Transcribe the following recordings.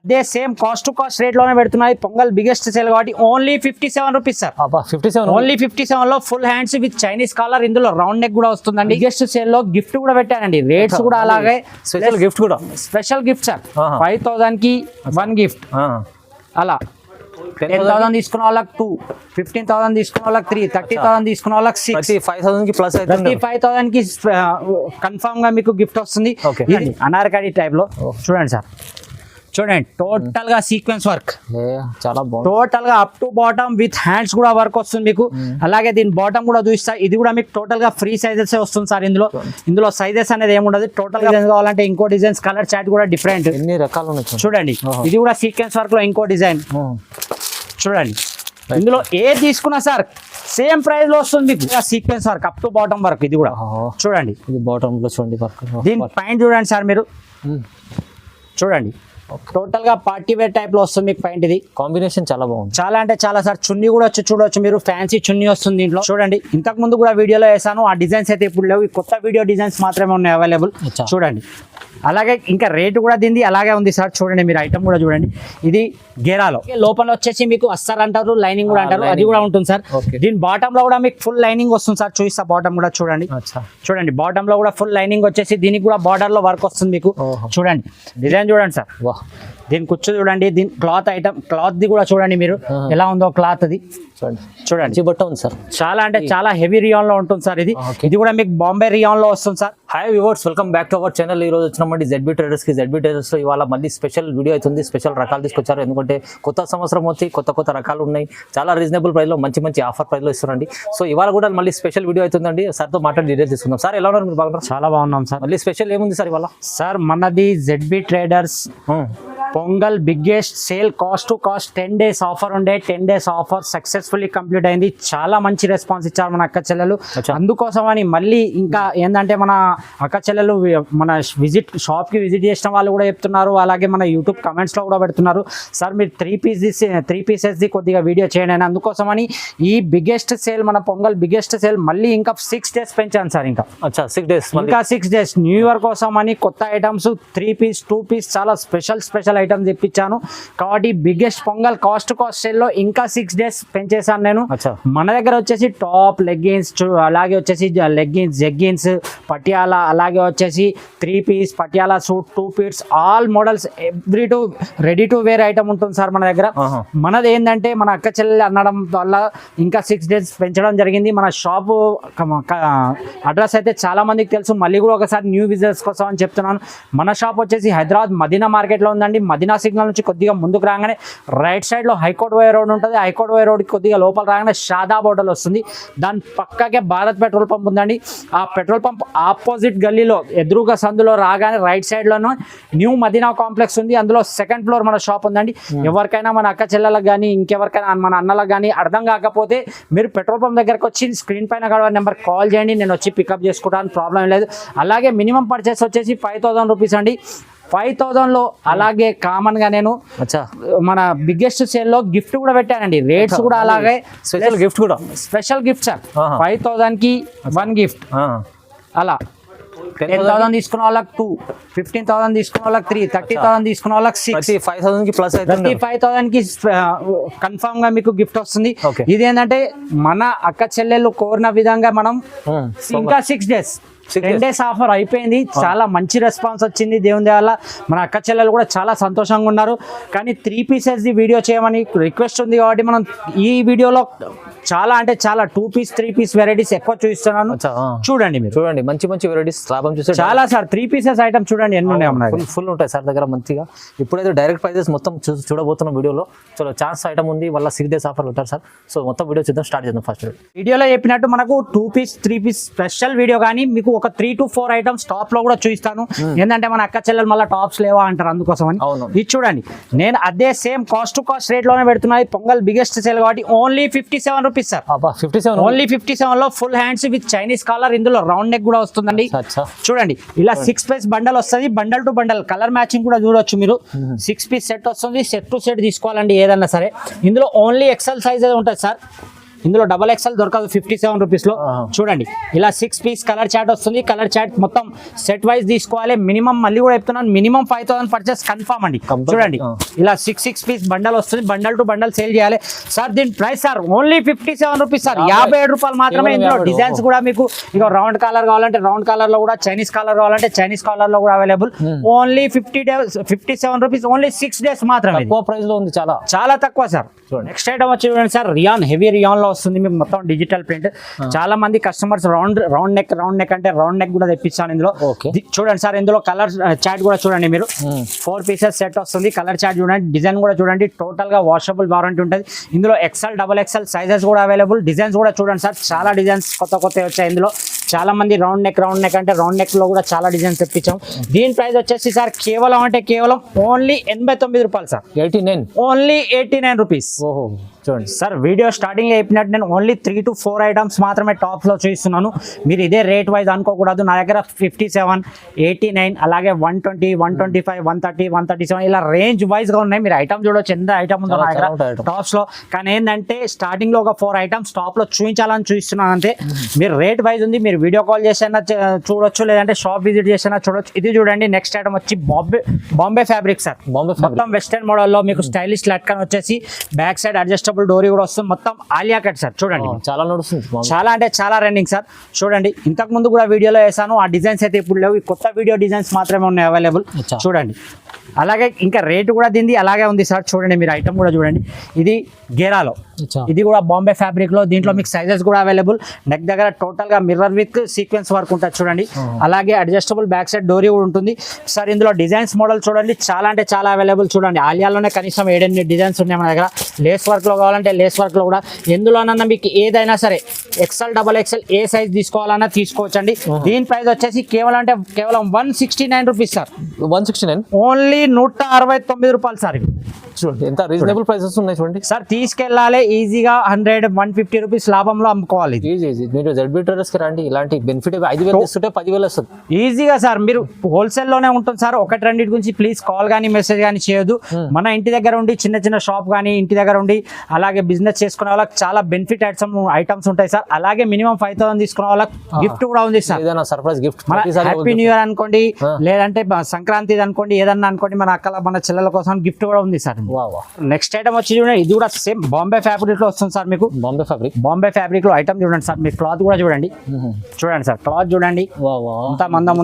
అదే same cost to cost rate లోనే పెడుతున్నాయి. పొంగల్ బిగ్గెస్ట్ సేల్ కాబట్టి ఓన్లీ 57 రూపీస్ సార్. 57 ఓన్లీ 57 లో full hands with Chinese collar, ఇందులో రౌండ్ నెక్ కూడా వస్తుందండి. బిగ్గెస్ట్ సేల్ లో గిఫ్ట్ కూడా పెట్టానండి, రేట్స్ కూడా అలాగే స్పెషల్ గిఫ్ట్ కూడా. Special gift sir. 5000 కి 1 గిఫ్ట్ అలా. 10,000 తీసుకున్న వాళ్ళకి 2, 15,000 తీసుకున్న వాళ్ళకి 3, 30,000 తీసుకున్న వాళ్ళకి 6, 5,000 కి ప్లస్ 35,000 కి కన్ఫర్మ్ గా మీకు గిఫ్ట్ వస్తుంది. ఇది అనార్కలి టైప్ లో చూడండి సార్. చూడండి టోటల్ గా సీక్వెన్స్ వర్క్, చాలా బాగుంది. టోటల్ గా up to bottom with hands కూడా వర్క్ వస్తుంది మీకు. అలాగే దీని బాటమ్ కూడా చూస్తా, ఇది కూడా మీకు టోటల్ గా ఫ్రీ సైజెస్ వస్తుంది సార్. ఇందులో సైజెస్ అనేది ఏముండదు. టోటల్ గా కావాలంటే ఇంకో డిజైన్స్, కలర్ చార్ట్ కూడా డిఫరెంట్, ఎన్ని రకాలు ఉన్నాయి చూడండి. ఇది కూడా సీక్వెన్స్ వర్క్ లో ఇంకో డిజైన్ చూడండి. ఇందులో ఏది తీసుకున్నా సార్ సేమ్ ప్రైస్ లో వస్తుంది మీకు. Sequence work up to bottom work, ఇది కూడా చూడండి. ఇది బాటమ్ లో చూడండి వర్క్. దీని పైన చూడండి సార్ మీరు, చూడండి టోటల్ గా పార్టీ వేర్ టైప్ లో వస్తుంది మీకు. పాయింట్ ఇది కాంబినేషన్ చాలా బాగుంది, చాలా అంటే చాలా సార్. చున్నీ కూడా వచ్చి చూడవచ్చు మీరు, ఫ్యాన్సీ చున్నీ వస్తుంది దీంట్లో. చూడండి ఇంతకు ముందు కూడా వీడియోలో వేసాను, ఆ డిజైన్స్ అయితే ఇప్పుడు లేవు. కొత్త వీడియో డిజైన్స్ మాత్రమే ఉన్నాయి అవైలబుల్, చూడండి. అలాగే ఇంకా రేటు కూడా దీనిది అలాగే ఉంది సార్. చూడండి మీరు ఐటమ్ కూడా చూడండి. ఇది గేరాలో లోపల వచ్చేసి మీకు అస్సర్ అంటారు, లైనింగ్ కూడా అంటారు, అది కూడా ఉంటుంది సార్. దీని బాటమ్ లో కూడా మీకు ఫుల్ లైనింగ్ వస్తుంది సార్. చూపిస్తా బాటమ్ కూడా చూడండి. చూడండి బాటమ్ లో కూడా ఫుల్ లైనింగ్ వచ్చేసి దీనికి కూడా బార్డర్ లో వర్క్ వస్తుంది మీకు. చూడండి డిజైన్ చూడండి సార్. దీని కుచ్చు చూడండి. దీని క్లాత్ ఐటమ్, క్లాత్ ది కూడా చూడండి మీరు ఎలా ఉందో క్లాత్ అది చూడండి. బట్ట ఉంది సార్, చాలా అంటే చాలా హెవీ రియాన్ లో ఉంటుంది సార్. ఇది కూడా మీకు బాంబే రియాన్ లో వస్తుంది sir. Hi viewers, welcome back to our channel. ఈ రోజు వచ్చినామండి ZB ట్రేడర్స్ కి. ZB ట్రేడర్స్ లో ఇవాళ మళ్ళీ స్పెషల్ వీడియో అవుతుంది. స్పెషల్ రకాలు తీసుకొచ్చారు, ఎందుకంటే కొత్త సంవత్సరం వచ్చి కొత్త రకాలు ఉన్నాయి. చాలా రీజనబుల్ ప్రైస్ లో మంచి ఆఫర్ ప్రైస్ లో ఇస్తున్నారండి. సో ఇవాళ కూడా మళ్ళీ స్పెషల్ వీడియో అవుతుందండి. సార్ తో మాట్లాడి డీటెయిల్స్ తీసుకుందాం. సార్ ఎలా ఉన్నారు మీరు? బాగున్నారు? చాలా బాగున్నాం సార్. మళ్ళీ స్పెషల్ ఏముంది సార్ ఇవాళ? సార్ మనది ZB traders pongal biggest sale cost to cost 10 days offer ఉండే. 10 days ఆఫర్ సక్సెస్ఫుల్లీ కంప్లీట్ అయింది. చాలా మంచి రెస్పాన్స్ ఇచ్చారు మన అక్క చెల్లెలు. అందుకోసం అని మళ్ళీ ఇంకా ఏంటంటే మన అక్క చెల్లెలు మన షాప్ కి విజిట్ చేసిన వాళ్ళు కూడా చెప్తున్నారు, అలాగే మన యూట్యూబ్ కమెంట్స్ లో కూడా పెడుతున్నారు, సార్ మీరు 3 pieces ది కొద్దిగా వీడియో చేయండి అని. అందుకోసం అని ఈ బిగ్గెస్ట్ సేల్, మన పొంగల్ బిగ్గెస్ట్ సేల్ మళ్ళీ ఇంకా 6 days పెంచాను సార్. ఇంకా 6 days, ఇంకా 6 days న్యూ ఇయర్ కోసం అని కొత్త ఐటమ్స్ 3 piece 2 piece చాలా స్పెషల్ ఐటమ్స్ తెప్పించాను. కాబట్టి బిగ్గెస్ట్ పొంగల్ కాస్ట్ సేల్ లో ఇంకా 6 days పెంచేసాను నేను. మన దగ్గర వచ్చేసి టాప్, లెగ్గిన్స్, అలాగే వచ్చేసి లెగ్గిన్స్, జెగ్గిన్స్, పటియాలా, అలాగే వచ్చేసి 3 piece Patiala suit, 2 piece all models ready to wear item ఉంటుంది సార్ మన దగ్గర. మనది ఏంటంటే మన అక్క చెల్లెలు అనడం వల్ల ఇంకా 6 days పెంచడం జరిగింది. మన షాపు అడ్రస్ అయితే చాలా మందికి తెలుసు, మళ్ళీ కూడా ఒకసారి న్యూ విజిటర్స్ కోసం అని చెప్తున్నాను. మన షాప్ వచ్చేసి హైదరాబాద్ మదీనా మార్కెట్ లో ఉందండి. మదీనా సిగ్నల్ నుంచి కొద్దిగా ముందుకు రాగానే రైట్ సైడ్ లో హైకోర్ట్ వై రోడ్ ఉంటుంది. హైకోర్ట్ వై రోడ్ కొద్దిగా లోపల రాగానే షాదాబ్ హోటల్ వస్తుంది. దాని పక్కకే భారత్ పెట్రోల్ పంప్ ఉందండి. ఆ పెట్రోల్ పంప్ ఆపోజిట్ గల్లీలో ఎదురుగా సందులో రాగానే రైట్ సైడ్ లోనూ న్యూ మదీనా కాంప్లెక్స్ ఉంది. అందులో 2nd floor మన షాప్ ఉందండి. ఎవరికైనా మన అక్క చెల్లెలకు కానీ ఇంకెవరికైనా మన అన్నలకు కానీ అర్థం కాకపోతే మీరు పెట్రోల్ పంప్ దగ్గరకు వచ్చి స్క్రీన్ పైన కూడా నెంబర్ కాల్ చేయండి, నేను వచ్చి పికప్ చేసుకుంటాను, ప్రాబ్లం లేదు. అలాగే మినిమం పర్చేస్ వచ్చేసి 5,000 రూపీస్ అండి. 5,000 లో అలాగే కామన్ గా నేను మన బిగ్గెస్ట్ సేల్ లో గిఫ్ట్ కూడా పెట్టానండి, రేట్స్ కూడా అలాగే స్పెషల్ గిఫ్ట్ కూడా. Special gift sir. 5,000 కి 1 గిఫ్ట్ అలా. 10,000 తీసుకున్న వాళ్ళకి 2, 15,000 తీసుకున్న వాళ్ళకి 3, 30,000 తీసుకున్న వాళ్ళకి 6, 5,000 కి ప్లస్ 35,000 కి కన్ఫర్మ్ గా మీకు గిఫ్ట్ వస్తుంది. ఇది ఏంటంటే మన అక్క చెల్లెలు కోరిన విధంగా మనం ఇంకా 6 days 10 days ఆఫర్ అయిపోయింది. చాలా మంచి రెస్పాన్స్ వచ్చింది దేవుని వల్ల. మన అక్క చెల్లెలు కూడా చాలా సంతోషంగా ఉన్నారు. కానీ 3 pieces ది వీడియో చేయమని రిక్వెస్ట్ ఉంది కాబట్టి మనం ఈ వీడియోలో చాలా అంటే చాలా 2 piece 3 piece వెరైటీస్ ఎక్కువ చూపిస్తున్నాను. చూడండి మీరు, చూడండి మంచి వెరైటీస్ లాభం చూస్తే చాలా సార్. 3 pieces ఐటమ్ చూడండి ఎన్ని ఉన్నాయి, ఫుల్ ఉంటాయి సార్ దగ్గర మంచిగా. ఇప్పుడైతే డైరెక్ట్ ప్రైజెస్ మొత్తం చూడబోతున్న వీడియోలో. చలో ఛాన్స్ ఐటమ్ ఉంది, వాళ్ళ 6 days ఆఫర్ ఉంటారు సార్. సో మొత్తం వీడియో చూద్దాం, స్టార్ట్ చేద్దాం. ఫస్ట్ వీడియోలో చెప్పినట్టు మనకు 2 piece 3 piece స్పెషల్ వీడియో, కానీ మీకు ఒక 3 to 4 ఐటమ్స్ టాప్ లో కూడా చూపిస్తాను. ఏంటంటే మన అక్క చెల్లెలు మళ్ళీ టాప్స్ లేవా అంటారు, అందుకోసం అని. ఇది చూడండి, నేను అదే same cost to cost rate లోనే పెడుతున్నాయి. పొంగల్ బిగ్గెస్ట్ సేల్ కాబట్టి ఓన్లీ 57 రూపీస్ సార్. 57 ఓన్లీ 57 లో full hands with Chinese collar, ఇందులో రౌండ్ నెక్ కూడా వస్తుందండి. చూడండి ఇలా 6 piece బండల్ వస్తుంది, bundle to bundle colour matching కూడా చూడొచ్చు మీరు. 6 piece సెట్ వస్తుంది, సెట్ టు సెట్ తీసుకోవాలండి ఏదన్నా సరే. ఇందులో ఓన్లీ XL సైజ్ ఉంటుంది సార్. ఇందులో డబల్ ఎక్స్ఎల్ దొరకదు 57 రూపీస్ లో. చూడండి ఇలా 6 పీస్ కలర్ చాట్ వస్తుంది. కలర్ చాట్ మొత్తం సెట్ వైజ్ తీసుకోవాలి. మినిమం మళ్ళీ కూడా చెప్తున్నాను, మినిమం 5000 పర్చేస్ కన్ఫర్మ్ అండి. చూడండి ఇలా 6 పీస్ బండల్ వస్తుంది. బండల్ టు బండల్ సేల్ చేయాలి సార్. దీని price sir only 57 rupees sir, 57 రూపాయలు మాత్రమే. ఇందులో డిజైన్స్ కూడా మీకు ఇక రౌండ్ కాలర్ కావాలంటే రౌండ్ కాలర్ లో కూడా, చైనీస్ కాలర్ కావాలంటే చైనీస్ కాలర్ లో కూడా available. Only 57 rupees, only 6 days మాత్రమే. తక్కువ ప్రైస్ లో ఉంది, చాలా చాలా తక్కువ సార్. నెక్స్ట్ ఐటమ్ వచ్చి చూడండి సార్, రియాన్ హెవీ రియాన్ లో వస్తుంది మీకు మొత్తం డిజిటల్ ప్రింట్. చాలా మంది కస్టమర్స్ రౌండ్ నెక్ అంటే రౌండ్ నెక్ కూడా తెప్పించాను ఇందులో. చూడండి సార్, ఇందులో కలర్ చాట్ కూడా చూడండి మీరు. 4 పీసెస్ సెట్ వస్తుంది. కలర్ చాట్ చూడండి, డిజైన్ కూడా చూడండి. టోటల్ గా వాషబుల్ వారంటీ ఉంటుంది. ఇందులో ఎక్స్ఎల్ డబల్ ఎక్స్ఎల్ సైజెస్ కూడా అవైలబుల్. డిజైన్స్ కూడా చూడండి సార్, చాలా డిజైన్స్ కొత్త వచ్చాయి ఇందులో. చాలా మంది రౌండ్ నెక్ అంటే రౌండ్ నెక్ లో కూడా చాలా డిజైన్స్ తెప్పించాం. దీని ప్రైస్ వచ్చేసి సార్ కేవలం ఓన్లీ 89 రూపాయలు సార్. 89, only 89 rupees. ఓహో చూడండి సార్, వీడియో స్టార్టింగ్ లో చెప్పినట్టు నేను ఓన్లీ 3 to 4 ఐటమ్స్ మాత్రమే టాప్ లో చూపిస్తున్నాను. మీరు ఇదే రేట్ వైజ్ అనుకోకూడదు. నా దగ్గర 57, 89, అలాగే 120, 125, 130, 137 ఇలా రేంజ్ వైజ్ గా ఉన్నాయి. మీరు ఐటమ్ చూడొచ్చు, ఎంత ఐటమ్ ఉందో నా దగ్గర టాప్స్ లో. కానీ ఏంటంటే స్టార్టింగ్ లో ఒక 4 ఐటమ్స్ టాప్ లో చూపించాలని చూపిస్తున్నాను అంతే. మీరు రేట్ వైజ్ ఉంది, మీరు వీడియో కాల్ చేసినా చూడొచ్చు, లేదంటే షాప్ విజిట్ చేసినా చూడొచ్చు. ఇది చూడండి, నెక్స్ట్ ఐటమ్ వచ్చి బాంబే ఫ్యాబ్రిక్ సార్. మొత్తం వెస్టర్న్ మోడల్ లో మీకు స్టైలిష్ లట్కన్ వచ్చేసి బ్యాక్ సైడ్ అడ్జస్టబుల్ డోరీ కూడా వస్తుంది. మొత్తం ఆలియా కట్ సార్. చూడండి చాలా నడుస్తుంది, చాలా అంటే చాలా రన్నింగ్ సార్. చూడండి, ఇంతకు ముందు కూడా వీడియోలో వేసాను, ఆ డిజైన్స్ అయితే ఇప్పుడు లేవు. ఈ కొత్త వీడియో డిజైన్స్ మాత్రమే ఉన్నాయి అవైలబుల్. చూడండి, అలాగే ఇంకా రేట్ కూడా దీనిది అలాగే ఉంది సార్. చూడండి, మీరు ఐటమ్ కూడా చూడండి. ఇది గేరాలో, ఇది కూడా బాంబే ఫ్యాబ్రిక్ లో. దీంట్లో మీకు సైజెస్ కూడా అవైలబుల్. నెక్ దగ్గర టోటల్ గా మిర్రర్ విత్ సీక్వెన్స్ వర్క్ ఉంటుంది చూడండి. అలాగే అడ్జస్టబుల్ బ్యాక్ సైడ్ డోరీ కూడా ఉంటుంది సార్. ఇందులో డిజైన్స్ మోడల్ చూడండి, చాలా అంటే చాలా అవైలబుల్. చూడండి, ఆలియాలోనే కనీసం 7-8 డిజైన్స్ ఉన్నాయి మన దగ్గర. లేస్ వర్క్ లో కావాలంటే లేస్ వర్క్ లో కూడా, ఎందులోనన్నా మీకు ఏదైనా సరే ఎక్స్ఎల్ డబల్ ఎక్స్ఎల్ ఏ సైజ్ తీసుకోవాలన్నా తీసుకోవచ్చండి. దీని ప్రైస్ వచ్చేసి కేవలం 169 రూపీస్ సార్. 169, ఓన్లీ 169 రూపాయలు సార్. చూడండి ఎంత రీజనబుల్ ప్రైసెస్ ఉన్నాయి చూడండి సార్. తీసుకెళ్ళాలి ఈజీగా 100, 150 రూపీస్ లాభంలో అమ్ముకోవాలి. ఈజీ. మీరు ZB Traders కి రండి, ఇలాంటి బెనిఫిట్ 5,000 తీసుకుంటే 10,000 వస్తుంది ఈజీగా సార్. మీరు హోల్సేల్ లోనే ఉంటుంది సార్. ఒకటి రెండింటి గురించి ప్లీజ్ కాల్ కానీ మెసేజ్ కానీ చేయొద్దు. మన ఇంటి దగ్గర ఉండి చిన్న షాప్ కానీ ఇంటి దగ్గర ఉండి అలాగే బిజినెస్ చేసుకునే వాళ్ళకి చాలా బెనిఫిట్ ఐటమ్స్ ఉంటాయి సార్. అలాగే మినిమం 5,000 తీసుకునే వాళ్ళకి గిఫ్ట్ కూడా ఉంది సార్. ఏదైనా surprise gift, happy new year అనుకోండి, లేదంటే సంక్రాంతి అనుకోండి, ఏదన్నా అనుకోండి, మన అక్కల మన చెల్లెల కోసం గిఫ్ట్ కూడా ఉంది సార్. నెక్స్ట్ ఐటమ్ వచ్చి చూడండి, ఇది కూడా సేమ్ బాంబే ఫ్యాబ్రిక్ లో వస్తుంది సార్. మీకు బాంబే ఫ్యాబ్రిక్ లో ఐటమ్ చూడండి సార్. మీరు క్లాత్ కూడా చూడండి సార్. క్లాత్ చూడండి, అంత మందం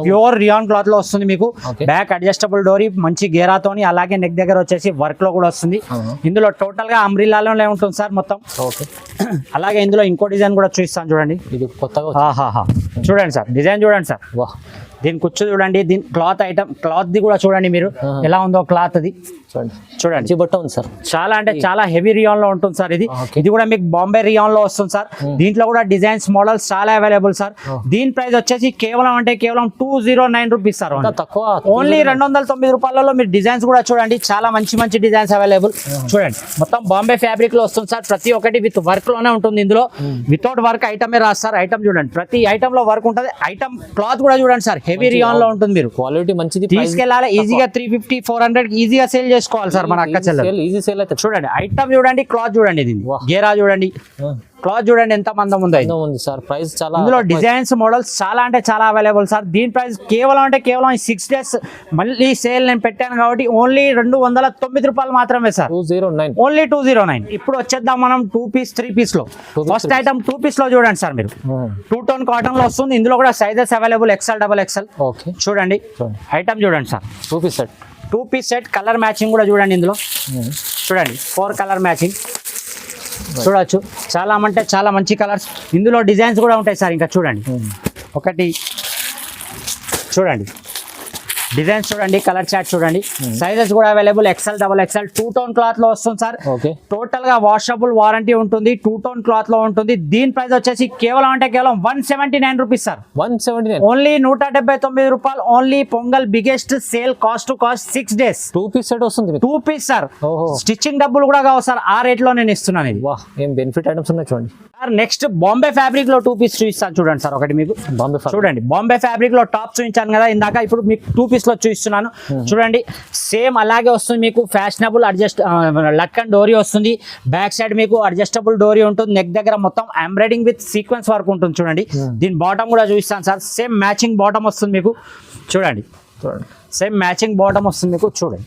ప్యూర్ రియాన్ క్లాత్ లో వస్తుంది మీకు. బ్యాక్ అడ్జస్టబుల్ డోరీ, మంచి గేరాతోని, అలాగే నెక్ దగ్గర వచ్చేసి వర్క్ లో కూడా వస్తుంది. ఇందులో టోటల్ గా అంబ్రిల్లాలోనే ఉంటుంది సార్ మొత్తం. అలాగే ఇందులో ఇంకో డిజైన్ కూడా చూపిస్తాను చూడండి. ఇది కొత్తగా చూడండి సార్, డిజైన్ చూడండి సార్. దీని కుచ్చు చూడండి, దీని క్లాత్ ది కూడా చూడండి మీరు ఎలా ఉందో క్లాత్ అది చూడండి. బట్ట ఉంది సార్, చాలా అంటే చాలా హెవీ రియాన్ లో ఉంటుంది సార్. ఇది కూడా మీకు బాంబే రియాన్ లో వస్తుంది సార్. దీంట్లో కూడా డిజైన్స్ మోడల్స్ చాలా అవైలబుల్ సార్. దీని ప్రైస్ వచ్చేసి కేవలం 209 రూపీస్ సార్. తక్కువ, ఓన్లీ 209 రూపాయలలో మీరు డిజైన్స్ కూడా చూడండి. చాలా మంచి డిజైన్స్ అవైలబుల్. చూడండి, మొత్తం బాంబే ఫ్యాబ్రిక్ లో వస్తుంది సార్. ప్రతి ఒక్కటి విత్ వర్క్ లోనే ఉంటుంది. ఇందులో వితౌట్ వర్క్ ఐటమే రాదు సార్. ఐటమ్ చూడండి, ప్రతి ఐటమ్ లో వర్క్ ఉంటుంది. ఐటమ్ క్లాత్ కూడా చూడండి సార్, హెవీ రియాన్ లో ఉంటుంది. మీరు క్వాలిటీ మంచిది, తీసుకెళ్ళాలి ఈజీగా 350, 400 ఈజీగా సేల్ చేసుకోవాలి సార్ మన అక్క చెల్లెలు. ఈజీ సేల్ అయితే చూడండి, ఐటమ్ చూడండి, క్లాత్ చూడండి, దీన్ని గేరా చూడండి, క్లాత్ చూడండి ఎంత మందం ఉంది సార్. ప్రైస్ చాలా, ఇందులో డిజైన్స్ మోడల్స్ చాలా అంటే చాలా అవైలబుల్ సార్. దీని ప్రైస్ కేవలం 6 డేస్ మళ్ళీ సేల్ నేను పెట్టాను కాబట్టి ఓన్లీ 209 రూపాయలు మాత్రమే సార్. 209, ఓన్లీ 209. ఇప్పుడు వచ్చేద్దాం మనం 2 పీస్ 3 పీస్ లో. ఫస్ట్ ఐటమ్ 2 పీస్ లో చూడండి సార్. మీరు 2 టోన్ కాటన్ లో వస్తుంది. ఇందులో కూడా sizes available XL double XL. చూడండి ఐటమ్ చూడండి sir. 2 piece set colour matching కూడా చూడండి. ఇందులో చూడండి 4 కలర్ మ్యాచింగ్ చూడొచ్చు. చాలా అంటే చాలా మంచి కలర్స్. ఇందులో డిజైన్స్ కూడా ఉంటాయి సార్. ఇంకా చూడండి, ఒకటి చూడండి, డిజైన్స్ చూడండి, కలర్ చార్ట్ చూడండి. సైజెస్ కూడా available XL double XL. 2 tone cloth లో వస్తుంది సార్. టోటల్ గా వాషబుల్ వారంటీ ఉంటుంది. 2 టోన్ క్లాత్ లో ఉంటుంది. దీని ప్రైస్ వచ్చేసి కేవలం 179 రూపీస్ సార్. 179, ఓన్లీ 179 రూపాయలు. Only Pongal biggest sale, cost to cost 6 days. 2 piece set వస్తుంది. 2 పీస్ సార్. స్టిచ్చింగ్ డబ్బులు కూడా కావు సార్. ఆ రేట్ లో నేను ఇస్తున్నాను. ఇది ఏం బెనిఫిట్ ఐటమ్స్ ఉన్నాయి చూడండి సార్. నెక్స్ట్ బాంబే ఫ్యాబ్రిక్ లో 2 పీస్ చూపిస్తాను చూడండి సార్. ఒకటి మీకు చూడండి, బాంబే ఫ్యాబ్రిక్ లో టాప్ చూపించాను కదా ఇందాక. ఇప్పుడు మీకు 2 పీస్ పీస్ లో చూపిస్తున్నాను చూడండి. సేమ్ అలాగే వస్తుంది మీకు ఫ్యాషనబుల్ లట్కన్ డోరీ వస్తుంది. బ్యాక్ సైడ్ మీకు అడ్జస్టబుల్ డోరీ ఉంటుంది. నెక్ దగ్గర మొత్తం ఎంబ్రాయిడింగ్ విత్ సీక్వెన్స్ వర్క్ ఉంటుంది చూడండి. దీని బాటమ్ కూడా చూపిస్తాను సార్. సేమ్ మ్యాచింగ్ బాటమ్ వస్తుంది మీకు చూడండి. సేమ్ మ్యాచింగ్ బాటమ్ వస్తుంది మీకు చూడండి.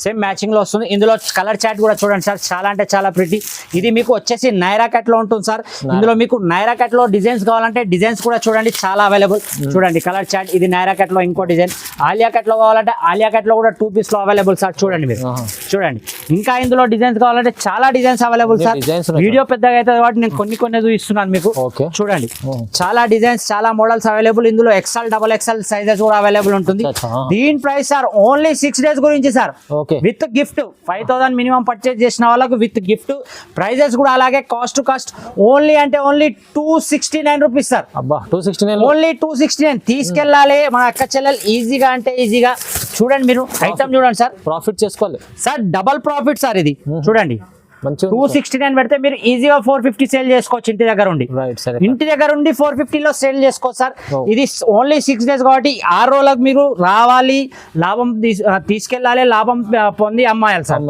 సేమ్ మ్యాచింగ్ లో వస్తుంది. ఇందులో కలర్ చార్ట్ కూడా చూడండి సార్, చాలా అంటే చాలా ప్రిటీ. ఇది మీకు వచ్చేసి నైరా కట్ లో ఉంటుంది సార్. ఇందులో మీకు నైరా కట్ లో డిజైన్స్ కావాలంటే డిజైన్స్ కూడా చూడండి చాలా అవైలబుల్. చూడండి కలర్ చార్ట్, ఇది నైరా కట్ లో ఇంకో డిజైన్. ఆలియా కట్ లో కావాలంటే ఆలియా కట్ లో కూడా 2 పీస్ లో అవైలబుల్ సార్. చూడండి మీరు చూడండి. ఇంకా ఇందులో డిజైన్స్ కావాలంటే చాలా డిజైన్స్ అవైలబుల్ సార్. వీడియో పెద్దగా అవుతుంది కాబట్టి నేను కొన్ని చూపిస్తున్నాను మీకు చూడండి. చాలా డిజైన్స్, చాలా మోడల్స్ అవైలబుల్. ఇందులో XL, XXL సైజెస్ కూడా అవైలబుల్ ఉంటుంది. దీని ప్రైస్ సార్ ఓన్లీ 6 days గురించి sir, with gift 5000 minimum purchase చేసిన వాళ్ళకు విత్ గిఫ్ట్. ప్రైజెస్ కూడా అలాగే కాస్ట్ ఓన్లీ అంటే ఓన్లీ 269 రూపీస్ సార్. ఓన్లీ 269 తీసుకెళ్ళాలి మన అక్క చెల్లెలు ఈజీగా అంటే ఈజీగా. చూడండి మీరు ఐటమ్ చూడండి సార్, ప్రాఫిట్ చేసుకోవాలి సార్. డబల్ ప్రాఫిట్ సార్ ఇది చూడండి. 269 పెడితే మీరు ఈజీగా 450 సేల్ చేసుకోవచ్చు ఇంటి దగ్గర ఉండి. ఇంటి దగ్గర ఉండి 450 లో సేల్ చేసుకోవచ్చు సార్. ఇది ఓన్లీ 6 days కాబట్టి 6 రోజులకు మీరు రావాలి, లాభం తీసుకెళ్ళాలి, లాభం పొంది అమ్మాయాలి సార్.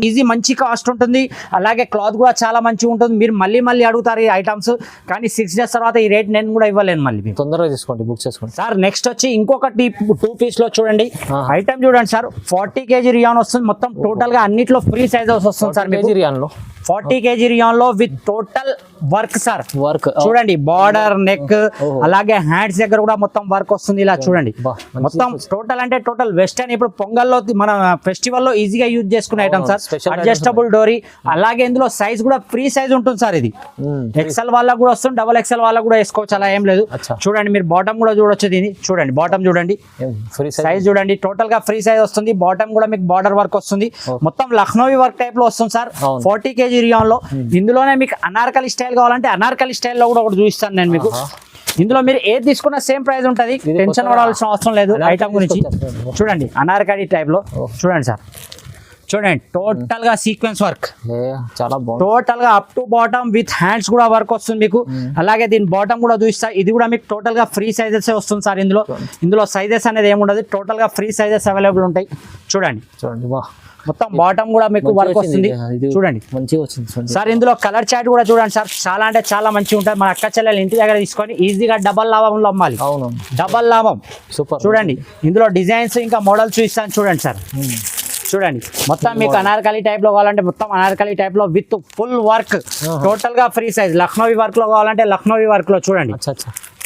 ఈజీ, మంచి కాస్ట్ ఉంటుంది. అలాగే క్లాత్ కూడా చాలా మంచిగా ఉంటుంది. మీరు మళ్ళీ అడుగుతారు ఈ ఐటమ్స్, కానీ 6 days తర్వాత ఈ రేట్ నేను కూడా ఇవ్వలేను. మళ్ళీ తొందరగా తీసుకోండి, బుక్ చేసుకోండి సార్. నెక్స్ట్ వచ్చి ఇంకొకటి 2 పీస్ లో చూడండి ఐటమ్ చూడండి సార్. 40 kg రియాన్ వస్తుంది. మొత్తం టోటల్ గా అన్నిట్లో ఫ్రీ సైజెస్ వస్తుంది సార్ మీకు. 40 kg రియాన్ లో with total work sir. Work చూడండి, బార్డర్, నెక్, అలాగే హ్యాండ్స్ దగ్గర కూడా మొత్తం వర్క్ వస్తుంది. ఇలా చూడండి మొత్తం టోటల్ అంటే టోటల్ వెస్టర్న్. ఇప్పుడు పొంగల్లో మన ఫెస్టివల్ లో ఈజీగా యూజ్ చేసుకునే ఐటమ్ సార్. అడ్జస్టబుల్ డోరీ. అలాగే ఇందులో సైజ్ కూడా ఫ్రీ సైజ్ ఉంటుంది సార్. ఇది XL వాళ్ళకు కూడా వస్తుంది, XXL వాళ్ళకు కూడా వేసుకోవచ్చు, అలా ఏం లేదు. చూడండి మీరు బాటమ్ కూడా చూడొచ్చు. దీన్ని చూడండి, బాటమ్ చూడండి, సైజ్ చూడండి. టోటల్ గా ఫ్రీ సైజ్ వస్తుంది. బాటమ్ కూడా మీకు బార్డర్ వర్క్ వస్తుంది. మొత్తం లక్నోవి వర్క్ టైప్ లో వస్తుంది సార్. 40 kg రియాన్ లో. ఇందులోనే మీకు అనార్కలి స్టైల్ కావాలంటే అనార్కలి స్టైల్లో కూడా ఒకటి చూపిస్తాను నేను మీకు. ఇందులో మీరు ఏది తీసుకున్నా సేమ్ ప్రైస్ ఉంటుంది, టెన్షన్ పడాల్సిన అవసరం లేదు ఐటమ్ గురించి. చూడండి అనార్కలి టైప్ లో చూడండి సార్. చూడండి టోటల్ గా సీక్వెన్స్ వర్క్, చాలా బాగుంది. టోటల్ గా up to bottom with hands కూడా వర్క్ వస్తుంది మీకు. అలాగే దీని బాటమ్ కూడా చూస్తా. ఇది కూడా మీకు టోటల్ గా ఫ్రీ సైజెస్ వస్తుంది సార్. ఇందులో సైజెస్ అనేది ఏముండదు, టోటల్ గా ఫ్రీ సైజెస్ అవైలబుల్ ఉంటాయి. చూడండి మొత్తం బాటమ్ కూడా మీకు వర్క్ వస్తుంది. చూడండి మంచిగా వచ్చింది సార్. ఇందులో కలర్ చార్ట్ కూడా చూడండి సార్, చాలా అంటే చాలా మంచిగా ఉంటుంది. మన అక్క చెల్లెలు ఇంటి దగ్గర తీసుకొని ఈజీగా డబల్ లాభంలో అమ్మాలి. డబల్ లాభం. సూపర్. చూడండి ఇందులో డిజైన్స్ ఇంకా మోడల్స్ చూపిస్తాను చూడండి సార్. చూడండి మొత్తం మీకు అనార్కలి టైప్ లో కావాలంటే మొత్తం అనార్కలి టైప్ లో విత్ ఫుల్ వర్క్, టోటల్ గా ఫ్రీ సైజ్. లక్నోవి వర్క్ లో కావాలంటే లక్నోవి వర్క్ లో చూడండి.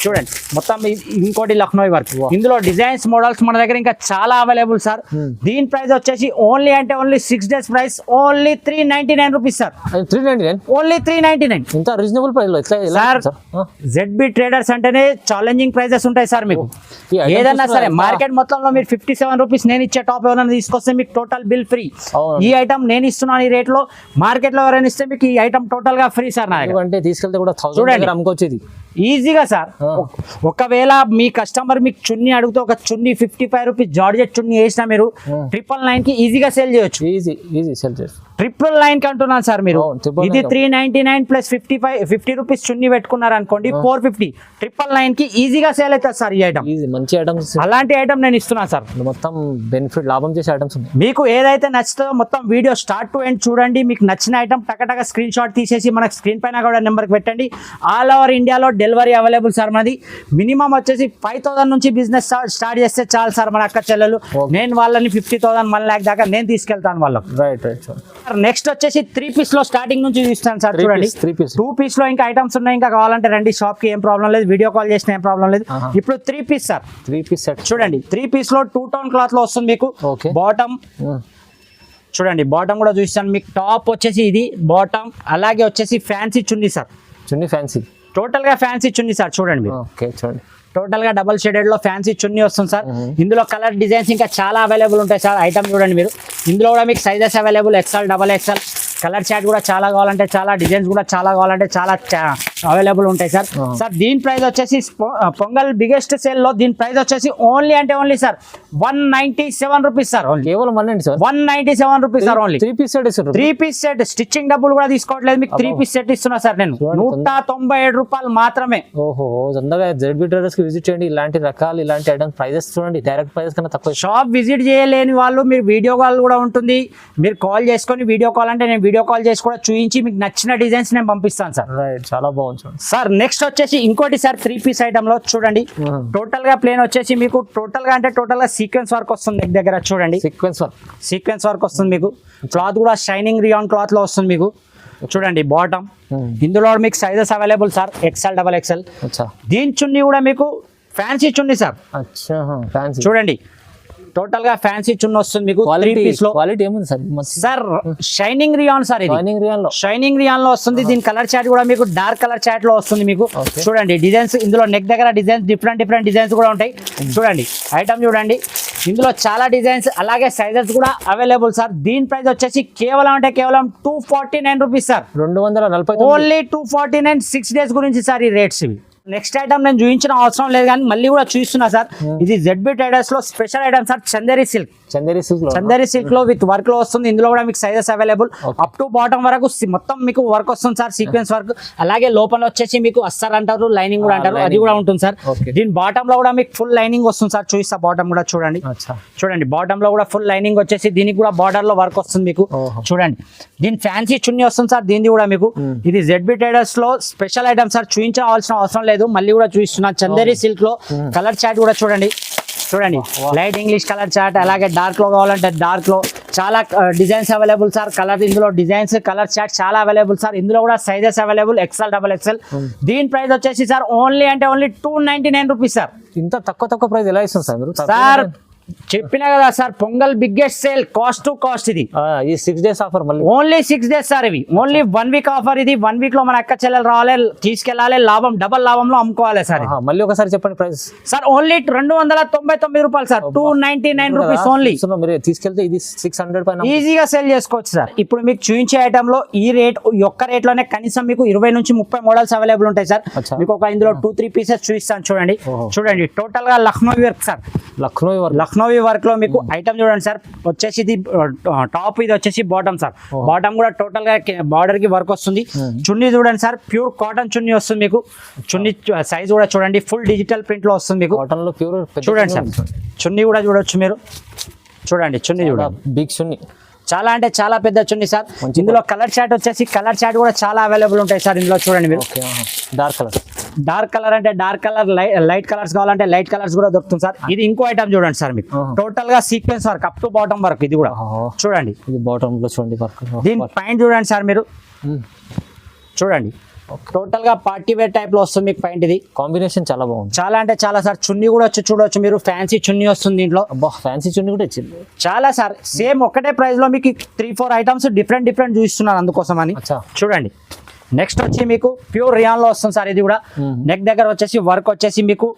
చూడండి మొత్తం ఇంకోటి లక్నోవి వర్క్. ఇందులో డిజైన్స్, మోడల్స్ మన దగ్గర ఇంకా చాలా అవైలబుల్ సార్. దీని ప్రైస్ వచ్చేసి ఓన్లీ అంటే only 6 days price only 399 rupees sir. 399 only 399. ఇంత రీజనబుల్ ప్రైస్ లో సార్. ZB ట్రేడర్స్ అంటేనే ఛాలెంజింగ్ ప్రైజెస్ ఉంటాయి సార్ మీకు. ఏదన్నా సరే మార్కెట్ మొత్తంలో మీరు 57 రూపీస్ నేను ఇచ్చే టాప్ ఎవరైనా తీసుకొస్తే మీకు టోటల్ బిల్ ఫ్రీ. ఈ ఐటమ్ నేను ఇస్తున్నాను ఈ రేట్ లో. మార్కెట్ లో ఎవరైనా ఇస్తే మీకు ఈ ఐటమ్ టోటల్ గా ఫ్రీ సార్. అంటే తీసుకెళ్తే కూడా 1000 అమ్ముకొచ్చేది ఈజీగా సార్. ఒకవేళ మీ కస్టమర్ మీకు చున్నీ అడిగితే ఒక చున్నీ 55 రూపీస్ జార్జెట్ చున్నీ వేసినా మీరు 999 కి ఈజీగా సేల్ చేయొచ్చు. ఈజీ సేల్ చేయొచ్చు. 999 కి అంటున్నాను సార్ మీరు. ఇది 399 ప్లస్ 50 రూపీస్ చున్నీ పెట్టుకున్నారు అనుకోండి 450. 999 కి ఈజీగా సేల్ అవుతుంది సార్ ఈ ఐటమ్. మంచి ఐటమ్స్, అలాంటి ఐటమ్ నేను ఇస్తున్నాను సార్. మొత్తం బెనిఫిట్ లాభం చేసే ఐటమ్స్ ఉన్నాయి. మీకు ఏదైతే నచ్చుతుందో మొత్తం వీడియో స్టార్ట్ టు ఎండ్ చూడండి. మీకు నచ్చిన ఐటమ్ టకటక స్క్రీన్ షాట్ తీసేసి మనకు స్క్రీన్ పైన కూడా నెంబర్కి పెట్టండి. ఆల్ ఓవర్ ఇండియాలో డెలివరీ అవైలబుల్ సార్. మనది మినిమం వచ్చేసి 5000 నుంచి బిజినెస్ స్టార్ట్ చేస్తే చాలు సార్. మన అక్క చెల్లెలు నేను వాళ్ళని 50,000 1 lakh దాకా నేను తీసుకెళ్తాను వాళ్ళకు. నెక్స్ట్ వచ్చేసి 3 పీస్ లో స్టార్టింగ్ నుంచి చూస్తాను సార్. చూడండి 2 పీస్ లో ఇంకా ఐటమ్స్ ఉన్నాయి. ఇంకా కావాలంటే రండి షాప్ కి, ఏం ప్రాబ్లం లేదు. వీడియో కాల్ చేసిన ఏం ప్రాబ్లం లేదు. ఇప్పుడు 3 పీస్ సార్. 3 పీస్ సెట్ చూడండి. 3 పీస్ లో 2 tone క్లాత్ లో వస్తుంది మీకు. బాటమ్ చూడండి, బాటమ్ కూడా చూస్తాను మీకు. టాప్ వచ్చేసి ఇది బాటమ్, అలాగే వచ్చేసి ఫ్యాన్సీ చున్నీ సార్. చున్నీ ఫ్యాన్సీ, టోటల్ గా ఫ్యాన్సీ చున్నీ సార్. చూడండి మీరు. చూడండి టోటల్ గా డబల్ షేడెడ్ లో ఫ్యాన్సీ చున్నీ వస్తుంది సార్. ఇందులో కలర్ డిజైన్స్ ఇంకా చాలా అవైలబుల్ ఉంటాయి సార్. ఐటమ్ చూడండి మీరు. ఇందులో కూడా మీకు sizes available XL, XXL. Colour chart కూడా చాలా కావాలంటే చాలా, డిజైన్స్ కూడా చాలా కావాలంటే చాలా, అవైలబుల్ ఉంటాయి సార్. సార్ దీని ప్రైస్ వచ్చేసి పొంగల్ బిగ్గెస్ట్ సేల్ లో దీని ప్రైస్ వచ్చేసి ఓన్లీ అంటే only sir 197 rupees sir. Only కేవలం 197 rupees sir. Only 3 piece set stitching డబ్బులు కూడా తీసుకోవట్లేదు, మీకు 3 పీస్ సెట్ ఇస్తున్నా సార్ నేను 197 రూపాయలు మాత్రమే. ఓహో తొందరగా ZB Traders కి విజిట్ చేయండి. ఇలాంటి రకాలు ఇలాంటి ఐటమ్స్ ప్రైజెస్ చూడండి, డైరెక్ట్ ప్రైస్ కన్నా తక్కువ. షాప్ విజిట్ చేయలేని వాళ్ళు మీరు వీడియో కాల్ కూడా ఉంటుంది, మీరు కాల్ చేసుకొని వీడియో కాల్ అంటే నేను వీడియో కాల్ చేసి కూడా చూపించి మీకు నచ్చిన డిజైన్స్ నేను పంపిస్తాను సార్. రైట్, చాలా బాగుంది సార్. నెక్స్ట్ వచ్చేసి ఇంకోటి సార్ 3 పీస్ ఐటమ్ లో చూడండి, టోటల్ గా ప్లేన్ వచ్చేసి మీకు టోటల్ గా అంటే టోటల్ గా సీక్వెన్స్ వర్క్ వస్తుంది నెక్ దగ్గర చూడండి. సీక్వెన్స్ వర్క్ వస్తుంది మీకు. క్లాత్ కూడా షైనింగ్ రియాన్ క్లాత్ లో వస్తుంది మీకు చూడండి. బాటమ్ ఇందులో మీకు sizes available sir, XL XXL. దీని చున్నీ కూడా మీకు ఫ్యాన్సీ చున్నీ సార్. చూడండి టోటల్ గా ఫ్యాన్సీ చున్నీ వస్తుంది మీకు. 3 పీస్ లో క్వాలిటీ ఏముంది సార్? Shining rayon sir. ఇది షైనింగ్ రియాన్ లో వస్తుంది. దీని కలర్ చాట్ కూడా మీకు డార్క్ కలర్ చాట్ లో వస్తుంది మీకు. చూడండి డిజైన్స్ ఇందులో నెక్ దగ్గర డిజైన్స్ డిఫరెంట్ డిజైన్స్ కూడా ఉంటాయి చూడండి. ఐటమ్ చూడండి, ఇందులో చాలా డిజైన్స్ అలాగే సైజెస్ కూడా అవైలబుల్ సార్. దీని ప్రైస్ వచ్చేసి కేవలం అంటే కేవలం 249 రూపీస్ సార్. 240 ఓన్లీ 249 6 డేస్ గురించి సార్ ఈ రేట్స్ ఇవి. నెక్స్ట్ ఐటమ్ నేను చూపించిన అవసరం లేదు కానీ మళ్ళీ కూడా చూస్తున్నా సార్. ఇది ZB Traders లో special item sir, Chanderi silk. Chanderi silk లో విత్ వర్క్ లో వస్తుంది. ఇందులో కూడా మీకు sizes available up to bottom వరకు మొత్తం మీకు వర్క్ వస్తుంది సార్, సీక్వెన్స్ వర్క్. అలాగే లోపల వచ్చేసి మీకు అస్సర్ అంటారు, లైనింగ్ కూడా అంటారు, అది కూడా ఉంటుంది సార్. దీని బాటమ్ లో కూడా మీకు ఫుల్ లైనింగ్ వస్తుంది సార్. చూపిస్తా బాటమ్ కూడా చూడండి. చూడండి బాటమ్ లో కూడా ఫుల్ లైనింగ్ వచ్చేసి దీనికి కూడా బార్డర్ లో వర్క్ వస్తుంది మీకు చూడండి. దీని ఫ్యాన్సీ చున్నీ వస్తుంది సార్. దీనిది కూడా మీకు ఇది ZB Traders లో స్పెషల్ ఐటమ్ సార్, చూపించాల్సిన అవసరం లేదు, మళ్ళీ కూడా చూపిస్తున్నా. చందేరి సిల్క్ లో కలర్ చాట్ కూడా చూడండి. లైట్ ఇంగ్లీష్ కలర్ చాట్, అలాగే డార్క్ లో కావాలంటే డార్క్ లో చాలా డిజైన్స్ అవైలబుల్ సార్. కలర్ ఇందులో డిజైన్స్ కలర్ చాట్ చాలా అవైలబుల్ సార్. ఇందులో కూడా సైజెస్ అవైలబుల్ XL XXL. దీని ప్రైస్ వచ్చేసి సార్ ఓన్లీ అంటే ఓన్లీ 299 రూపీస్ సార్. ఇంత తక్కువ ప్రైస్ ఎలా ఇస్తుంది సార్ మీరు? సార్ చెప్పినా కదా sir, pongal biggest sale, cost to cost. ఇది ఈ 6 డేస్ ఆఫర్, మళ్ళీ ఓన్లీ 6 డేస్ సార్. ఇవి ఓన్లీ 1 వీక్ ఆఫర్. ఇది 1 వీక్ లో మన అక్క చెల్లెలు రావాలి, తీసుకెళ్లాలి, లాభం డబల్ లాభంలో అమ్ముకోవాలి సార్. మళ్ళీ ఒకసారి చెప్పండి ప్రైస్ సార్. ఓన్లీ 299 రూపాయలు సార్. 299 rupees only. మీరు తీసుకెళ్తే ఇది 600 పైన ఈజీగా సేల్ చేసుకోవచ్చు సార్. ఇప్పుడు మీకు చూపించే ఐటమ్ లో ఈ రేట్ ఒక్క రేట్ లోనే కనీసం మీకు 20 నుంచి 30 మోడల్స్ అవైలబుల్ ఉంటాయి సార్. మీకు ఒక ఇందులో 2-3 పీసెస్ చూపిస్తాను చూడండి. చూడండి టోటల్ గా Lucknowi work sir. Lucknowi work లో మీకు ఐటమ్ చూడండి సార్. వచ్చేసి ఇది టాప్, ఇది వచ్చేసి బాటమ్ సార్. బాటమ్ కూడా టోటల్ గా బార్డర్ కి వర్క్ వస్తుంది. చున్నీ చూడండి సార్, ప్యూర్ కాటన్ చున్నీ వస్తుంది మీకు. చున్నీ సైజ్ కూడా చూడండి, ఫుల్ డిజిటల్ ప్రింట్ లో వస్తుంది మీకు. చూడండి సార్, చున్నీ కూడా చూడొచ్చు మీరు. చూడండి చున్నీ చూడండి, బిగ్ చున్నీ, చాలా అంటే చాలా పెద్ద చున్నీ సార్. ఇందులో కలర్ చాట్ వచ్చేసి కలర్ చాట్ కూడా చాలా అవైలబుల్ ఉంటాయి సార్. ఇందులో చూడండి మీరు. డార్క్ కలర్ అంటే డార్క్ కలర్, లైట్ కలర్స్ కావాలంటే లైట్ కలర్స్ కూడా దొరుకుతుంది సార్. ఇది ఇంకో ఐటమ్ చూడండి సార్, మీకు టోటల్ గా sequence work up to bottom work. ఇది కూడా చూడండి, ఇది బాటమ్ లో చూడండి వర్క్. దీని పాయింట్ చూడండి సార్ మీరు. చూడండి టోటల్ గా పార్టీ వేర్ టైప్ లో వస్తుంది మీకు పాయింట్. ఇది కాంబినేషన్ చాలా బాగుంది, చాలా అంటే చాలా సార్. చున్నీ కూడా వచ్చి చూడవచ్చు మీరు, ఫ్యాన్సీ చున్నీ వస్తుంది దీంట్లో. ఫ్యాన్సీ చున్నీ కూడా వచ్చింది చాలా సార్. సేమ్ ఒకటే ప్రైస్ లో మీకు 3-4 ఐటమ్స్ డిఫరెంట్ చూపిస్తున్నాను అందుకోసం అని. చూడండి నెక్స్ట్ వచ్చి మీకు ప్యూర్ రియాన్ లో వస్తుంది సార్. ఇది కూడా నెక్ దగ్గర వచ్చేసి వర్క్ వచ్చేసి మీకు.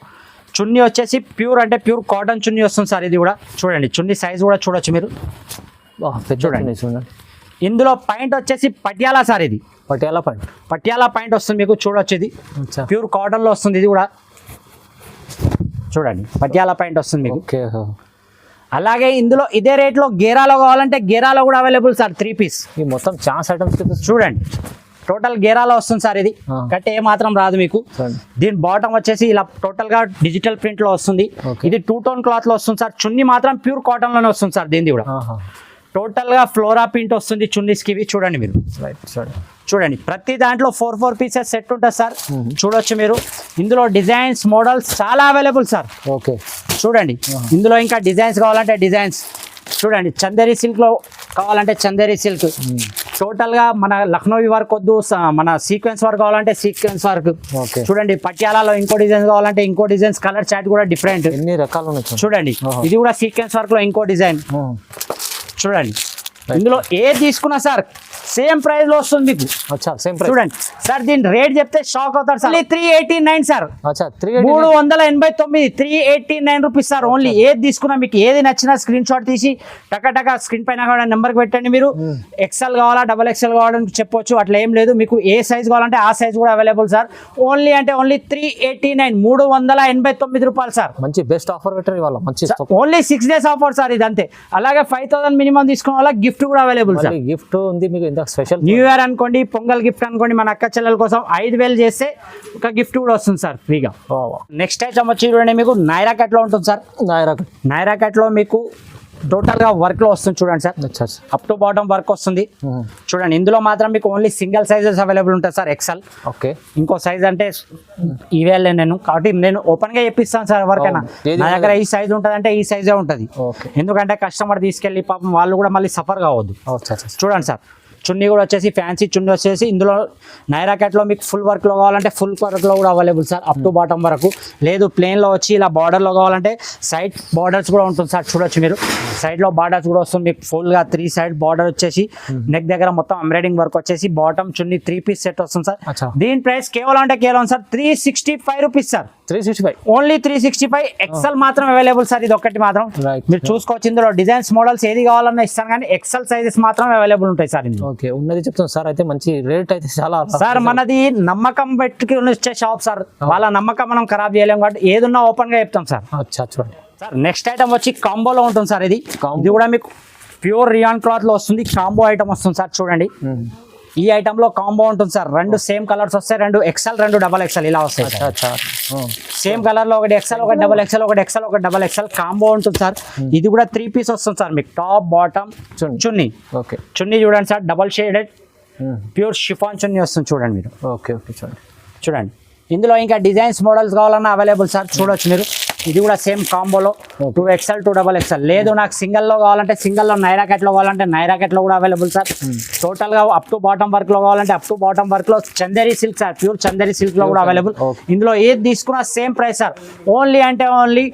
చున్నీ వచ్చేసి ప్యూర్ అంటే ప్యూర్ కాటన్ చున్నీ వస్తుంది సార్. ఇది కూడా చూడండి, చున్నీ సైజ్ కూడా చూడొచ్చు మీరు. చూడండి ఇందులో పాయింట్ వచ్చేసి పటియాలా సార్. ఇది పటియాలా పాయింట్ వస్తుంది మీకు. చూడొచ్చు ఇది ప్యూర్ కాటన్ లో వస్తుంది. ఇది కూడా చూడండి పటియాలా పాయింట్ వస్తుంది మీకు. అలాగే ఇందులో ఇదే రేట్ లో గేరాలో కావాలంటే గేరాలో కూడా అవైలబుల్ సార్. 3 పీస్ మొత్తం ఛాన్స్ ఐటమ్స్ చూడండి. టోటల్ గేరాలో వస్తుంది సార్. ఇది కట్ ఏ మాత్రం రాదు మీకు. దీని బాటమ్ వచ్చేసి ఇలా టోటల్ గా డిజిటల్ ప్రింట్ లో వస్తుంది. ఇది 2 టోన్ క్లాత్ లో వస్తుంది సార్. చున్నీ మాత్రం ప్యూర్ కాటన్ లోనే వస్తుంది సార్. దీనిది కూడా టోటల్ గా ఫ్లోరా ప్రింట్ వస్తుంది చున్నీస్ కి. ఇవి చూడండి మీరు. చూడండి ప్రతి దాంట్లో 4 పీసెస్ సెట్ ఉంటుంది సార్. చూడొచ్చు మీరు. ఇందులో డిజైన్స్ మోడల్స్ చాలా అవైలబుల్ సార్. చూడండి ఇందులో ఇంకా డిజైన్స్ కావాలంటే డిజైన్స్ చూడండి. చందేరి సిల్క్ లో కావాలంటే చందేరి సిల్క్. టోటల్ గా మన లక్నోవి వర్క్ వద్దు, మన సీక్వెన్స్ వర్క్ కావాలంటే సీక్వెన్స్ వర్క్. చూడండి పటియాలాలో ఇంకో డిజైన్స్ కావాలంటే ఇంకో డిజైన్స్. కలర్ చాట్ కూడా డిఫరెంట్, ఎన్ని రకాలు ఉన్నాయి చూడండి. ఇది కూడా సీక్వెన్స్ వర్క్ లో ఇంకో డిజైన్ చూడండి. ఇందులో ఏ తీసుకున్నా సార్ సేమ్ ప్రైస్ లో వస్తుంది మీకు. అచ్చా సేమ్ ప్రైస్ చూడండి సార్, దీని రేట్ చెప్తే షాక్ అవుతారు సార్. 389 సార్, అచ్చా 389, 389 రూపీస్ సార్ ఓన్లీ. ఏది తీసుకున్నా మీకు ఏది నచ్చినా స్క్రీన్ షాట్ తీసి టక స్క్రీన్ పైన కూడా నెంబర్కి పెట్టండి. మీరు ఎక్సెల్ కావాలా డబల్ ఎక్సెల్ కావాలని చెప్పొచ్చు, అట్లా ఏం లేదు. మీకు ఏ సైజ్ కావాలంటే ఆ సైజ్ కూడా అవైలబుల్ సార్. ఓన్లీ అంటే ఓన్లీ 389, 389 రూపాయలు సార్. మంచి బెస్ట్ ఆఫర్ పెట్టారు ఇవాళ, మంచి ఓన్లీ 6 days ఆఫర్ సార్ ఇది అంతే. అలాగే 5000 మినిమం తీసుకున్న వాళ్ళ గిఫ్ట్ కూడా అవైలబుల్ సార్. గిఫ్ట్ ఉంది మీకు ఇంత స్పెషల్. న్యూ ఇయర్ అనుకోండి, పొంగల్ గిఫ్ట్ అనుకోండి, మన అక్క చెల్లెల కోసం 5000 చేస్తే ఒక గిఫ్ట్ కూడా వస్తుంది సార్ ఫ్రీగా. నెక్స్ట్ ఐటమ్ వచ్చి చూడండి, మీకు నైరా కట్ లో ఉంటుంది సార్. నైరా కట్ లో మీకు టోటల్ గా వర్క్ లో వస్తుంది చూడండి sir, up to bottom work వస్తుంది చూడండి. ఇందులో మాత్రం మీకు ఓన్లీ సింగిల్ సైజెస్ అవైలబుల్ ఉంటాయి సార్, ఎక్సెల్. ఓకే, ఇంకో సైజ్ అంటే ఇవేళ నేను కాబట్టి నేను ఓపెన్ గా చెప్పిస్తాను సార్. ఎవరికైనా నా దగ్గర ఈ సైజ్ ఉంటుంది అంటే ఈ సైజే ఉంటుంది, ఎందుకంటే కస్టమర్ తీసుకెళ్ళి పాపం వాళ్ళు కూడా మళ్ళీ సఫర్ కావద్దు. చూడండి సార్, చున్నీ కూడా వచ్చేసి ఫ్యాన్సీ చున్నీ వచ్చేసి ఇందులో నైరా కట్లో మీకు ఫుల్ వర్క్లో కావాలంటే ఫుల్ వర్క్లో కూడా available sir, up to bottom వరకు. లేదు ప్లేన్లో వచ్చి ఇలా బార్డర్లో కావాలంటే సైడ్ బార్డర్స్ కూడా ఉంటుంది సార్. చూడొచ్చు మీరు, సైడ్లో బార్డర్స్ కూడా వస్తుంది మీకు ఫుల్గా 3 side బార్డర్ వచ్చేసి నెక్ దగ్గర మొత్తం ఎంబ్రాయిడింగ్ వర్క్ వచ్చేసి బాటమ్ చున్నీ 3 piece సెట్ వస్తుంది సార్. దీని ప్రైస్ కేవలం అంటే కేవలం sir 365 rupees sir. 365 only 365. XL మాత్రం అవైలబుల్ సార్, ఇది ఒక్కటి మాత్రం మీరు చూసుకోవచ్చు. ఇందులో డిజైన్స్ మోడల్స్ ఏది కావాలన్నా ఇస్తాను, కానీ ఎక్సెల్ సైజెస్ మాత్రం అవైలబుల్ ఉంటాయి సార్ ఇందులో. ఓకే, ఉన్నది చెప్తాను సార్. అయితే మంచి రేట్ అయితే చాలా సార్. మనది నమ్మకం పెట్టుకుని వచ్చే షాప్ సార్, వాళ్ళ నమ్మకం మనం ఖరాబ్ చేయలేము కాబట్టి ఏదున్నా ఓపెన్ గా చెప్తాం సార్. చూడండి సార్, నెక్స్ట్ ఐటమ్ వచ్చి కాంబోలో ఉంటుంది సార్. ఇది కూడా మీకు ప్యూర్ రియాన్ క్లాత్ లో వస్తుంది, కాంబో ఐటమ్ వస్తుంది సార్. చూడండి, ఈ ఐటమ్ లో కాంబో ఉంటుంది సార్. 2 సేమ్ కలర్స్ వస్తాయి, 2 ఎక్సెల్ 2 డబల్ ఎక్సెల్ ఇలా వస్తాయి. సేమ్ కలర్ లో ఒకటి ఎక్సెల్, ఒకటి డబల్ ఎక్సెల్, ఒకటి ఎక్సెల్, ఒకటి డబల్ ఎక్సెల్ కాంబో ఉంటుంది సార్. ఇది కూడా 3 piece వస్తుంది సార్ మీకు, top bottom chunni. Okay, chunni చూడండి sir, double shaded pure chiffon chunni వస్తుంది చూడండి మీరు. ఓకే ఓకే, చూడండి ఇందులో ఇంకా డిజైన్స్ మోడల్స్ కావాలన్నా అవైలబుల్ సార్. చూడొచ్చు మీరు, ఇది కూడా సేమ్ కాంబోలో 2 XL 2 డబల్ ఎక్సెల్. లేదు నాకు సింగిల్లో కావాలంటే సింగిల్లో నైరా కట్లో కావాలంటే నైరా కట్లో కూడా అవైలబుల్ సార్. టోటల్గా అప్ టు బాటమ్ వర్క్లో కావాలంటే అప్ టు బాటమ్ వర్క్లో Chanderi silk sir, pure Chanderi సిల్క్లో కూడా అవైలబుల్. ఇందులో ఏది తీసుకున్నా సేమ్ ప్రైస్ సార్. ఓన్లీ అంటే only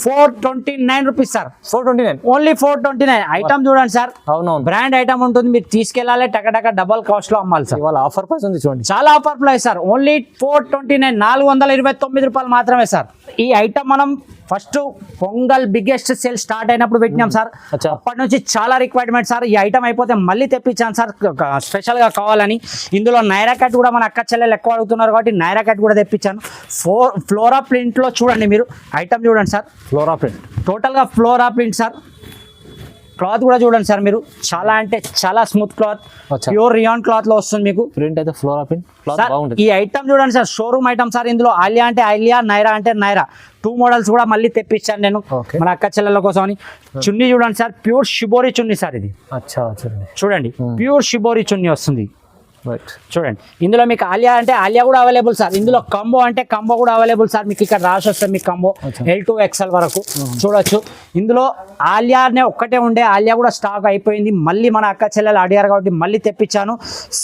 429 rupees sir. 429 only 429. Item చూడండి సార్, అవునవును బ్రాండ్ ఐటమ్ ఉంటుంది, మీరు తీసుకెళ్ళాలి టక డబల్ కాస్ట్ లో అమ్మాలి సార్. ఇవాళ ఆఫర్ ప్రైస్ ఉంది చూడండి, చాలా ఆఫర్ ప్రైస్ సార్. ఓన్లీ 429, 429 రూపాయలు మాత్రమే సార్. ఈ ఐటమ్ మనం first pongal biggest sale start అయినప్పుడు పెట్టినాం సార్. అప్పటి నుంచి చాలా రిక్వైర్మెంట్ సార్. ఈ ఐటమ్ అయిపోతే మళ్ళీ తెప్పించాను సార్ స్పెషల్ గా కావాలని. ఇందులో నైరా కట్ కూడా మన అక్క చెల్లెలు ఎక్కువ అడుగుతున్నారు కాబట్టి నైరా కట్ కూడా తెప్పించాను. ఫ్లోరా ప్రింట్ లో చూడండి మీరు, ఐటమ్ చూడండి సార్, ఫ్లోరా ప్రింట్, టోటల్ గా ఫ్లోరా ప్రింట్ సార్. క్లాత్ కూడా చూడండి సార్ మీరు, చాలా అంటే చాలా smooth cloth, pure rayon cloth లో వస్తుంది మీకు. ప్రింట్ అయితే ఫ్లోరా ప్రింట్ క్లాత్ బాగుంటుంది. ఈ ఐటమ్ చూడండి సార్, షోరూమ్ ఐటమ్ సార్. ఇందులో ఆలియా అంటే ఆలియా, నైరా అంటే నైరా, 2 మోడల్స్ కూడా మళ్ళీ తెప్పించాను నేను మన అక్క చెల్లెల కోసం అని. చున్నీ చూడండి సార్, ప్యూర్ షిబోరి చున్నీ సార్ ఇది. చూడండి ప్యూర్ షిబోరి చున్నీ వస్తుంది చూడండి. ఇందులో మీకు ఆలియా అంటే ఆలియా కూడా అవైలబుల్ సార్. ఇందులో కంబో అంటే కంబో కూడా అవైలబుల్ సార్. మీకు ఇక్కడ రాసి వస్తుంది మీకు కంబో L2 XL వరకు చూడొచ్చు. ఇందులో ఆలియానే ఒక్కటే ఉండే, ఆలియా కూడా స్టాక్ అయిపోయింది. మళ్ళీ మన అక్క చెల్లెలు అడిగారు కాబట్టి మళ్ళీ తెప్పించాను.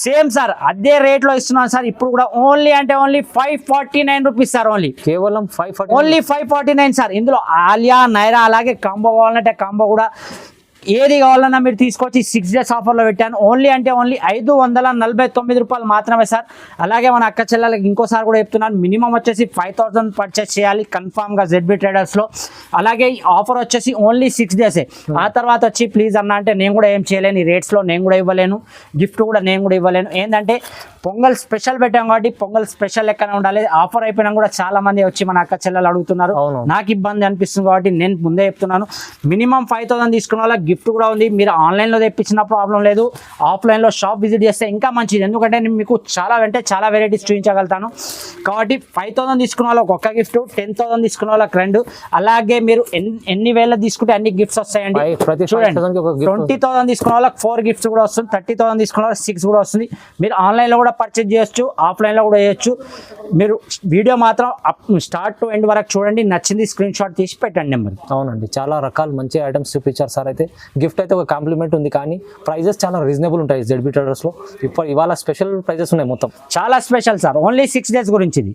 సేమ్ సార్, అదే రేట్ లో ఇస్తున్నాను సార్ ఇప్పుడు కూడా. ఓన్లీ అంటే ఓన్లీ 549 రూపీస్ సార్. ఓన్లీ కేవలం 549, ఓన్లీ 549 సార్. ఇందులో ఆలియా నైరా అలాగే కాంబో కావాలంటే కాంబో కూడా ఏది కావాలన్నా మీరు తీసుకొచ్చి 6 days ఆఫర్లో పెట్టాను. ఓన్లీ అంటే ఓన్లీ 549 రూపాయలు మాత్రమే సార్. అలాగే మన అక్క చెల్లెలకి ఇంకోసారి కూడా చెప్తున్నాను, మినిమం వచ్చేసి 5000 పర్చేస్ చేయాలి కన్ఫామ్గా ZB ట్రేడర్స్లో. అలాగే ఈ ఆఫర్ వచ్చేసి ఓన్లీ 6 days. ఆ తర్వాత వచ్చి ప్లీజ్ అన్న అంటే నేను కూడా ఏం చేయలేను, ఈ రేట్స్లో నేను కూడా ఇవ్వలేను, గిఫ్ట్ కూడా నేను కూడా ఇవ్వలేను. ఏంటంటే పొంగల్ స్పెషల్ పెట్టాం కాబట్టి పొంగల్ స్పెషల్ లెక్కనే ఉండాలి. ఆఫర్ అయిపోయినా కూడా చాలా మంది వచ్చి మన అక్క చెల్లెలు అడుగుతున్నారు, నాకు ఇబ్బంది అనిపిస్తుంది కాబట్టి నేను ముందే చెప్తున్నాను, మినిమం 5000 తీసుకున్న వాళ్ళ గిఫ్ట్ కూడా ఉంది. మీరు ఆన్లైన్లో తెప్పించిన ప్రాబ్లం లేదు, ఆఫ్లైన్లో షాప్ విజిట్ చేస్తే ఇంకా మంచిది. ఎందుకంటే నేను మీకు చాలా అంటే చాలా వెరైటీస్ చూపించగలుగుతాను కాబట్టి 5000 తీసుకున్న వాళ్ళకి ఒక గిఫ్ట్, 10,000 తీసుకున్న వాళ్ళకి 2, అలాగే మీరు ఎన్ని వేల తీసుకుంటే అన్ని గిఫ్ట్స్ వస్తాయండి. చూడండి 20,000 తీసుకున్న వాళ్ళకి 4 గిఫ్ట్స్ కూడా వస్తుంది, 30,000 తీసుకున్న వాళ్ళకి 6 కూడా వస్తుంది. మీరు ఆన్లైన్లో కూడా పర్చేజ్ చేయొచ్చు, ఆఫ్లైన్లో కూడా చేయొచ్చు. మీరు వీడియో మాత్రం స్టార్ట్ టు ఎండ్ వరకు చూడండి, నచ్చింది స్క్రీన్ షాట్ తీసి పెట్టండి నెంబర్. అవునండి, చాలా రకాలు మంచి ఐటమ్స్ చూపించారు సార్. అయితే గిఫ్ట్ అయితే ఒక కాంప్లిమెంట్ ఉంది, కానీ ప్రైజెస్ చాలా రీజనబుల్ ఉంటాయి ZB ట్రేడర్స్లో. ఇవాళ స్పెషల్ ప్రైజెస్ ఉన్నాయి, మొత్తం చాలా స్పెషల్ సార్. ఓన్లీ 6 days గురించి ఇది.